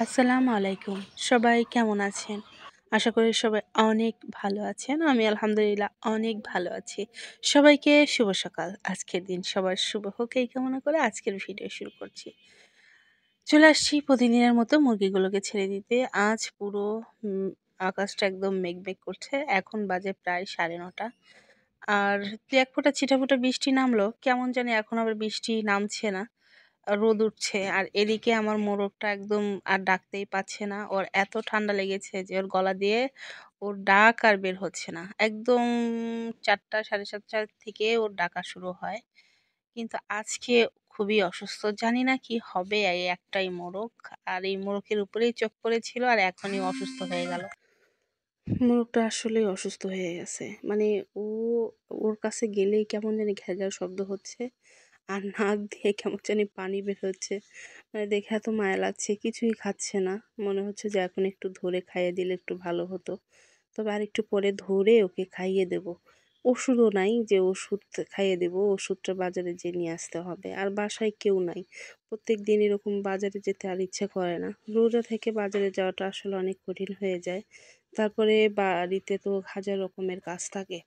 আসসালামু আলাইকুম। সবাই কেমন আছেন? আশা করি সবাই অনেক ভালো আছেন। আমি আলহামদুলিল্লাহ অনেক ভালো আছি। সবাইকে শুভ সকাল। আজকের দিন সবার শুভ হোক এই কামনা করে আজকের ভিডিও শুরু করছি। চলে আসছি প্রতিদিনের মতো মুরগিগুলোকে ছেড়ে দিতে। আজ পুরো আকাশটা একদম মেঘ করছে। এখন বাজে প্রায় 9:30। আর ১ ফোঁটা ছিটাফোঁটা বৃষ্টি নামলো। কেমন জানি এখন আবার বৃষ্টি নামছে না। রোদ উঠছে। আর এদিকে আমার মোরগটা একদম আর ডাকতেই পাচ্ছে না। ওর এত ঠান্ডা লেগেছে যে ওর গলা দিয়ে ওর ডাক আর বের হচ্ছে না। একদম ৪টা ৭:৩০ থেকে ওর ডাকা শুরু হয়। কিন্তু আজকে খুবই অসুস্থ। জানি না কি হবে এই একটাই মোরগ। আর এই মোরগের উপরেই চোখ পড়েছিল আর এখনই অসুস্থ হয়ে গেল। মোরগটা আসলেই অসুস্থ হয়ে গেছে। মানে ও ওর কাছে গেলেই কেমন জানি ঘ্যার, ঘ্যার শব্দ হচ্ছে। আর নাক দিয়ে কেমন জানি পানি বের হচ্ছে। মানে দেখে এত মায়া লাগছে। কিছুই খাচ্ছে না। মনে হচ্ছে যে এখন একটু ধরে খাইয়ে দিলে একটু ভালো হতো। তবে আরেকটু পরে ধরে ওকে খাইয়ে দেব। ওষুধও নাই যে ওষুধ খাইয়ে দেব। ওষুধটা বাজারে যেয়ে নিয়ে আসতে হবে। আর বাসায় কেউ নাই। প্রত্যেকদিন এরকম বাজারে যেতে আর ইচ্ছে করে না। রোজা থেকে বাজারে যাওয়াটা আসলে অনেক কঠিন হয়ে যায়। তারপরে বাড়িতে তো হাজার রকমের কাজ থাকে।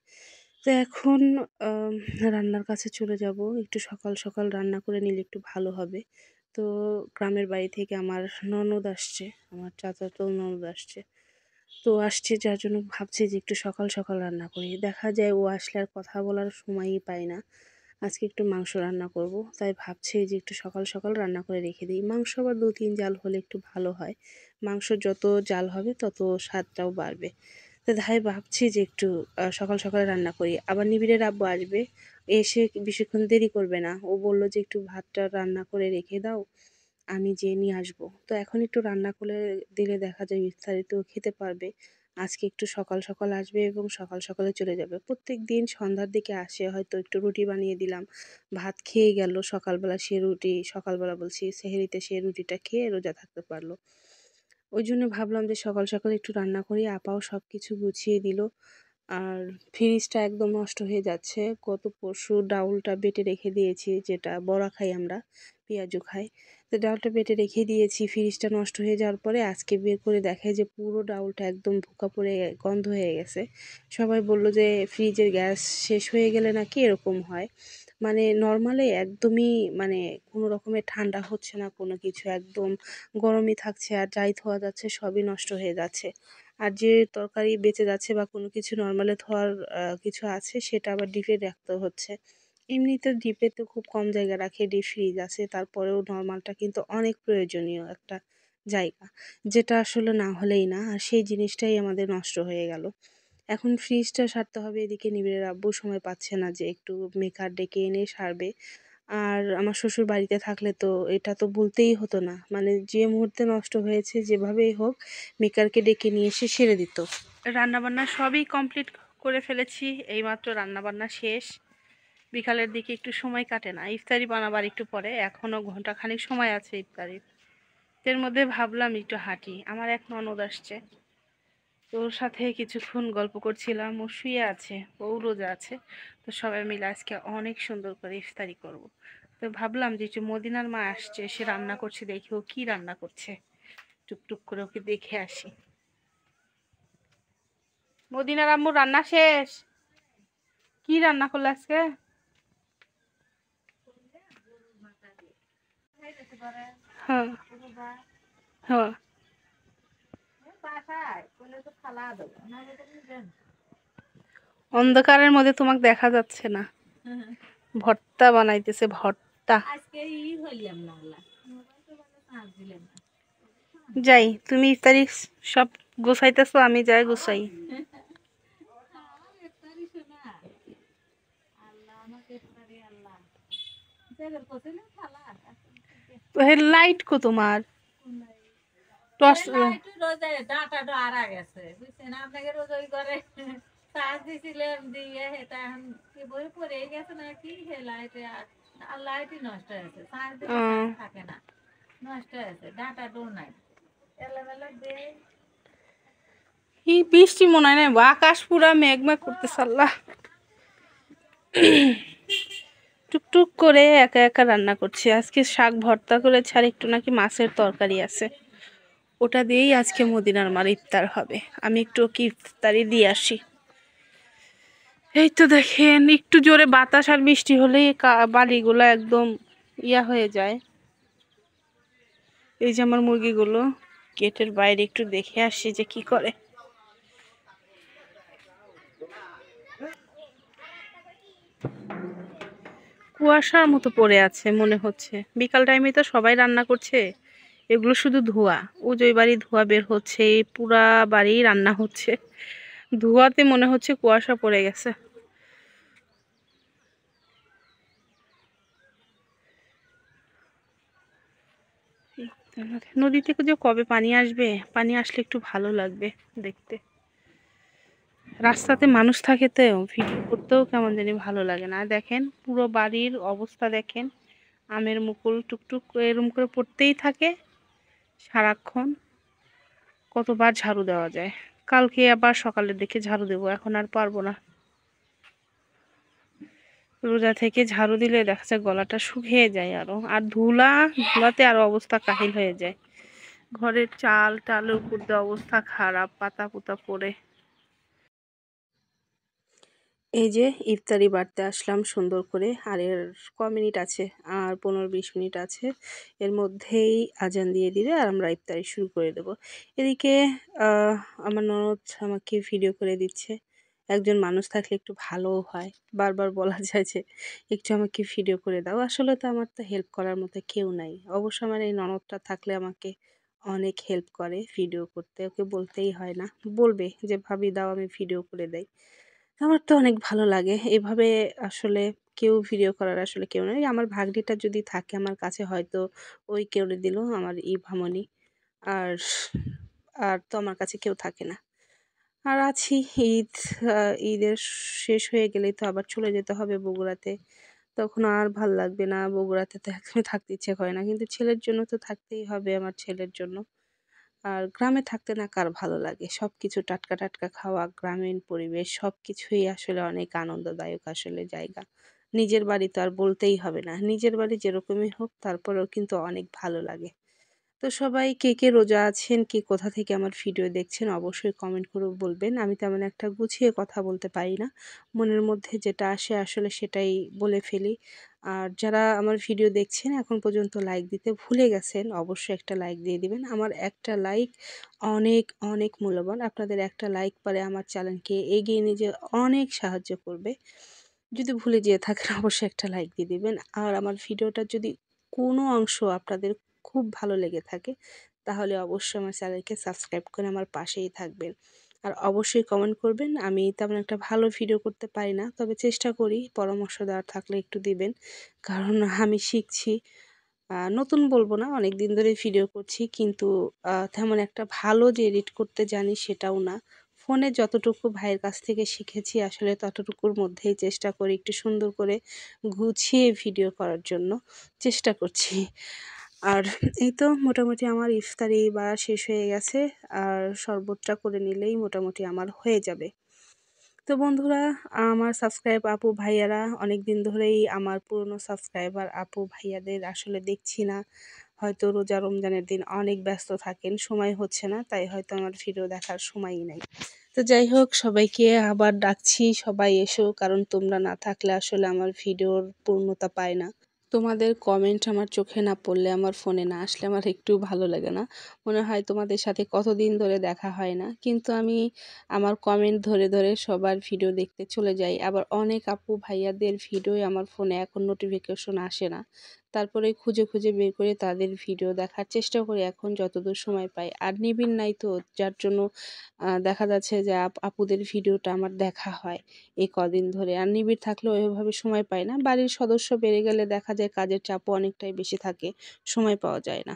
তো এখন আম রান্নার কাছে চলে যাব। একটু সকাল, সকাল রান্না করে নিলে একটু ভালো হবে। তো গ্রামের বাড়ি থেকে আমার ননদ আসছে। আমার চাচাতো ননদ আসছে। তো আসছে যার জন্য ভাবছি যে একটু সকাল, সকাল রান্না করি। দেখা যায় ও আসলে আর কথা বলার সময়ই পাই না। আজকে একটু মাংস রান্না করব। তাই ভাবছি যে একটু সকাল, সকাল রান্না করে রেখে দেই। মাংস আবার ২-৩ জাল হলে একটু ভালো হয়। মাংস যত জাল হবে তত স্বাদটাও বাড়বে। তো তাই ভাবছি যে একটু সকাল, সকাল রান্না করি। আবার নিবিড়ের আব্বু আসবে। এসে বেশিক্ষণ দেরি করবে না। ও বলল যে, "একটু ভাতটা রান্না করে রেখে দাও। আমি যেয়ে নিয়ে আসবো।" তো এখন একটু রান্না করে দিলে দেখা যায় ইফতারিতেও খেতে পারবে। আজকে একটু সকাল, সকাল আসবে এবং সকাল, সকালে চলে যাবে। প্রত্যেকদিন সন্ধ্যার দিকে আসে হয়তো একটু রুটি বানিয়ে দিলাম। ভাত খেয়ে গেল সকালবেলা সে রুটি সকালবেলা বলছি সেহরিতে সে রুটিটা খেয়ে রোজা থাকতে পারল। ওইজন্য ভাবলাম যে সকাল, সকাল একটু রান্না করি। আপাও সবকিছু গুছিয়ে দিল। আর ফ্রিজটা একদম নষ্ট হয়ে যাচ্ছে। গত পরশু ডাউলটা বেটে রেখে দিয়েছি, যেটা বড়া খাই আমরা, পেঁয়াজু খাই। তো ডাউলটা বেটে রেখে দিয়েছি। ফ্রিজটা নষ্ট হয়ে যাওয়ার পরে আজকে বের করে দেখায় যে পুরো ডাউলটা একদম ভুকা পড়ে গন্ধ হয়ে গেছে। সবাই বলল যে ফ্রিজের গ্যাস শেষ হয়ে গেলে নাকি এরকম হয়। মানে নরমালি একদমই মানে কোনো রকমের ঠান্ডা হচ্ছে না কোনো কিছু। একদম গরমই থাকছে আর যাই ধোয়া যাচ্ছে সবই নষ্ট হয়ে যাচ্ছে। আর যে তরকারি বেঁচে যাচ্ছে বা কোনো কিছু নরমালে ধোয়ার কিছু আছে সেটা আবার ডিপে রাখতে হচ্ছে। এমনিতে ডিপে তো খুব কম জায়গা রাখে, ডিপ ফ্রিজ আছে। তারপরেও নরমালটা কিন্তু অনেক প্রয়োজনীয় একটা জায়গা। যেটা আসলে না হলেই না। আর সেই জিনিসটাই আমাদের নষ্ট হয়ে গেল। এখন ফ্রিজটা সারতে হবে। এদিকে নিবিড়ের আব্বু সময় পাচ্ছে না যে একটু মেকার ডেকে এনে সারবে। আর আমার শ্বশুর বাড়িতে থাকলে তো এটা তো বলতেই হতো না। মানে যে মুহূর্তে নষ্ট হয়েছে যেভাবেই হোক মেকারকে ডেকে নিয়ে এসে সেরে দিত। রান্নাবান্না সবই কমপ্লিট করে ফেলেছি। এইমাত্র রান্নাবান্না শেষ। বিকালের দিকে একটু সময় কাটে না। ইফতারি বানাবার একটু পরে, এখনও ঘন্টাখানেক সময় আছে ইফতারির। এর মধ্যে ভাবলাম একটু হাঁটি। আমার এক ননদ আসছে। ওর সাথে কিছুক্ষণ গল্প করছিলাম। ও শুয়ে আছে, ও রোজা আছে। তো সবাই মিলে আজকে অনেক সুন্দর করে ইফতারি করব। তো ভাবলাম যে একটু মদিনার মা আসছে, সে রান্না করছে, দেখি ও কি রান্না করছে। টুকটুক করে ওকে দেখে আসি। মদিনার আম্মু রান্না শেষ? কি রান্না করলে আজকে? হ্যাঁ হ্যাঁ। অন্ধকারের মধ্যে তোমাকে দেখা যাচ্ছে না। ভর্তা বানাইতেছে, ভর্তা। যাই, তুমি ইফতারি সব গোছাইতেছো, আমি যাই গোছাই। লাইট কো তোমার টর্চ ডাটাটা হারা গেছে, বুঝছেন? আপনাকে রোজ ওই করে চার্জ দিছিলাম, দিয়ে এটা এখন কি বই পড়ে গেছে নাকি, হে লাইটে আর লাইটই নষ্ট হয়েছে, চার্জ দিলে চার্জ থাকে না, নষ্ট হয়েছে, ডাটা ডো নাই। এলাবেলা দে এই বৃষ্টি মনে হয় না, আকাশ পুরা মেঘমেঘ করতেছে। আল্লাহ, টুকটুক করে একা একা রান্না করছি। আজকে শাক ভর্তা করেছি, আর একটু নাকি মাছের তরকারি আছে, ওটা দিয়েই আজকে মদিনার মার ইফতার হবে। আমি একটু কি ইফতারি দিয়ে আসি। এই তো দেখেন, একটু জোরে বাতাস আর বৃষ্টি হলেই বাড়িগুলো একদম ইয়া হয়ে যায়। এই যে আমার মুরগিগুলো, গেটের বাইরে একটু দেখে আসি যে কি করে। কুয়াশার মতো পড়ে আছে মনে হচ্ছে। বিকাল টাইমে তো সবাই রান্না করছে, এগুলো শুধু ধোঁয়া, ওই বাড়ি ধোঁয়া বের হচ্ছে, পুরা বাড়ি রান্না হচ্ছে, ধোঁয়াতে মনে হচ্ছে কুয়াশা পড়ে গেছে। নদী থেকে যে কবে পানি আসবে, পানি আসলে একটু ভালো লাগবে দেখতে। রাস্তাতে মানুষ থাকে তো ভিডিও করতেও কেমন জানি ভালো লাগে না। দেখেন পুরো বাড়ির অবস্থা দেখেন, আমের মুকুল টুকটুক এরম করে পড়তেই থাকে সারাক্ষণ। কতবার ঝাড়ু দেওয়া যায়, কালকে আবার সকালের দিকে ঝাড়ু দেবো, এখন আর পারবো না। রোজা থেকে ঝাড়ু দিলে দেখা যায় গলাটা শুকিয়ে যায় আরো, আর ধুলাতে আরো অবস্থা কাহিল হয়ে যায়। ঘরের চাল টালের উপর দিয়ে অবস্থা খারাপ, পাতা পুতা পড়ে। এই যে ইফতারি বাড়তে আসলাম সুন্দর করে, আর এর ক মিনিট আছে, আর 15-20 মিনিট আছে, এর মধ্যেই আজান দিয়ে দিলে আর আমরা ইফতারি শুরু করে দেব। এদিকে আমার ননদ আমাকে ভিডিও করে দিচ্ছে। একজন মানুষ থাকলে একটু ভালোও হয়, বারবার বলা যায় যে একটু আমাকে ভিডিও করে দাও। আসলে তো আমার তো হেল্প করার মতো কেউ নাই। অবশ্য আমার এই ননদটা থাকলে আমাকে অনেক হেল্প করে ভিডিও করতে, ওকে বলতেই হয় না, বলবে যে ভাবি দাও আমি ভিডিও করে দেই। আমার তো অনেক ভালো লাগে এভাবে। আসলে কেউ ভিডিও করার আসলে কেউ নেই। আমার ভাগ্নিটা যদি থাকে আমার কাছে, হয়তো ওই করে দিল, আমার ভামনি। আর আর তো আমার কাছে কেউ থাকে না। আর আছি ঈদ, ঈদের শেষ হয়ে গেলেই তো আবার চলে যেতে হবে বগুড়াতে। তখন আর ভাল লাগবে না, বগুড়াতে তো একদমই থাকতে ইচ্ছে করে না, কিন্তু ছেলের জন্য তো থাকতেই হবে, আমার ছেলের জন্য। আর গ্রামে থাকতে না কার ভালো লাগে, সবকিছু টাটকা টাটকা খাওয়া, গ্রামীণ পরিবেশ সবকিছুই আসলে অনেক আনন্দদায়ক আসলে জায়গা। নিজের বাড়ি তো আর বলতেই হবে না, নিজের বাড়ি যেরকমই হোক তারপরেও কিন্তু অনেক ভালো লাগে। তো সবাই কে কে রোজা আছেন, কে কোথা থেকে আমার ভিডিও দেখছেন অবশ্যই কমেন্ট করে বলবেন। আমি তেমন একটা গুছিয়ে কথা বলতে পারি না, মনের মধ্যে যেটা আসে আসলে সেটাই বলে ফেলি। আর যারা আমার ভিডিও দেখছেন এখন পর্যন্ত লাইক দিতে ভুলে গেছেন, অবশ্যই একটা লাইক দিয়ে দিবেন। আমার একটা লাইক অনেক অনেক মূল্যবান, আপনাদের একটা লাইক পারে আমার চ্যানেলকে এগিয়ে নিয়ে যেতে অনেক সাহায্য করবে। যদি ভুলে যেয়ে থাকেন অবশ্যই একটা লাইক দিয়ে দিবেন। আর আমার ভিডিওটা যদি কোনো অংশ আপনাদের খুব ভালো লেগে থাকে তাহলে অবশ্যই আমার চ্যানেলকে সাবস্ক্রাইব করে আমার পাশেই থাকবেন। আর অবশ্যই কমেন্ট করবেন। আমি তেমন একটা ভালো ভিডিও করতে পারি না, তবে চেষ্টা করি, পরামর্শ দেওয়ার থাকলে একটু দিবেন, কারণ আমি শিখছি। নতুন বলবো না, অনেক দিন ধরে ভিডিও করছি, কিন্তু তেমন একটা ভালো যে এডিট করতে জানি সেটাও না। ফোনে যতটুকু ভাইয়ের কাছ থেকে শিখেছি আসলে ততটুকুর মধ্যেই চেষ্টা করি একটু সুন্দর করে গুছিয়ে ভিডিও করার জন্য চেষ্টা করছি। আর এই তো মোটামুটি আমার ইফতারি বা শেষ হয়ে গেছে, আর শরবতটা করে নিলেই মোটামুটি আমার হয়ে যাবে। তো বন্ধুরা, আমার সাবস্ক্রাইব আপু ভাইয়ারা অনেক দিন ধরেই, আমার পুরনো সাবস্ক্রাইবার আপু ভাইয়াদের আসলে দেখছি না। হয়তো রোজা রমজানের দিন অনেক ব্যস্ত থাকেন, সময় হচ্ছে না, তাই হয়তো আমার ভিডিও দেখার সময়ই নাই। তো যাই হোক, সবাইকে আবার ডাকছি সবাই এসো, কারণ তোমরা না থাকলে আসলে আমার ভিডিওর পূর্ণতা পায় না। তোমাদের কমেন্ট আমার চোখে না পড়লে, আমার ফোনে না আসলে আমার একটু ভালো লাগে না। মনে হয় তোমাদের সাথে কতদিন ধরে দেখা হয় না। কিন্তু আমি আমার কমেন্ট ধরে, ধরে সবার ভিডিও দেখতে চলে যাই। আবার অনেক আপু ভাইয়াদের ভিডিওই আমার ফোনে এখন নোটিফিকেশন আসে না। তারপরে খুঁজে, খুঁজে বের করে তাদের ভিডিও দেখার চেষ্টা করি এখন যতদূর সময় পাই। আর নিবিড় নাই তো, যার জন্য দেখা যাচ্ছে যে আপুদের ভিডিওটা আমার দেখা হয় এই কদিন ধরে। আর নিবিড় থাকলেও ওইভাবে সময় পাই না। বাড়ির সদস্য বেড়ে গেলে দেখা যায় কাজের চাপও অনেকটাই বেশি থাকে, সময় পাওয়া যায় না।